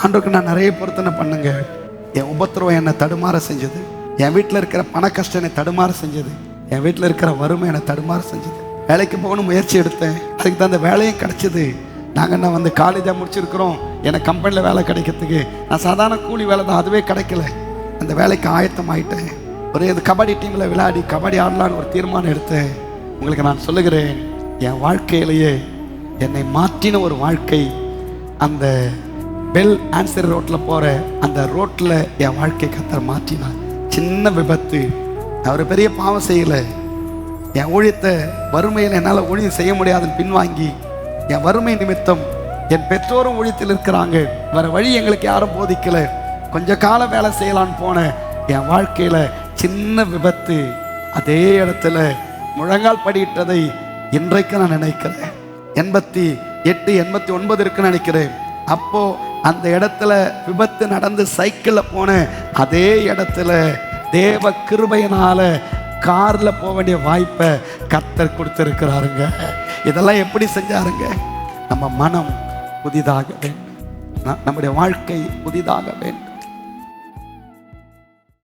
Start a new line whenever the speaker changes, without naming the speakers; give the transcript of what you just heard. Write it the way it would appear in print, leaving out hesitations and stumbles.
ஆண்டவருக்கு நான் நிறைய பொருத்தனை பண்ணுங்க. என் உபத்திரவம் என்னை தடுமாற செஞ்சது. என் வீட்டில் இருக்கிற பண கஷ்டம் என்னை தடுமாற செஞ்சது. என் வீட்டில் இருக்கிற வறுமை என்னை தடுமாற செஞ்சது. வேலைக்கு போகணும் முயற்சி எடுத்தேன், அதுக்கு தான் அந்த வேலையும் கிடைச்சிது. நாங்கள் வந்து காலேஜாக முடிச்சிருக்கிறோம், எனக்கு கம்பெனியில் வேலை கிடைக்கிறதுக்கு. நான் சாதாரண கூலி வேலை தான், அதுவே கிடைக்கல. அந்த வேலைக்கு ஆயத்தம் ஆகிட்டேன். இது கபடி டீமில் விளையாடி கபடி ஆடலான்னு ஒரு தீர்மானம் எடுத்தேன். உங்களுக்கு நான் சொல்லுகிறேன், என் வாழ்க்கையிலேயே என்னை மாற்றின ஒரு வாழ்க்கை அந்த பெல் ஆன்சர் ரோட்டில் போகிற அந்த ரோட்டில் என் வாழ்க்கை கர்த்தர் மாற்றினார். சின்ன விபத்து, அவர் பெரிய பாவம் செய்யலை. என் ஊழியத்தை வறுமையில் என்னால் ஊழியம் செய்ய முடியாதுன்னு பின்வாங்கி, என் வறுமை நிமித்தம் என் பெற்றோரும் ஊழியத்தில் இருக்கிறாங்க, வேறு வழி எங்களுக்கு யாரும் போதிக்கலை, கொஞ்ச காலம் வேலை செய்யலான்னு போனேன். என் வாழ்க்கையில் சின்ன விபத்து, அதே இடத்துல முழங்கால் படியிட்டதை இன்றைக்கு நான் நினைக்கிறேன். 88 89 இருக்குன்னு நினைக்கிறேன். அப்போ அந்த இடத்துல விபத்து நடந்து சைக்கிளில் போன அதே இடத்துல தேவ கிருபையினால கார்ல போக வேண்டிய வாய்ப்பை கர்த்தர் கொடுத்திருக்கிறாருங்க. இதெல்லாம் எப்படி செஞ்சாருங்க? நம்ம மனம் புதிதாக வேண்டும், நம்முடைய வாழ்க்கை புதிதாக வேண்டும்.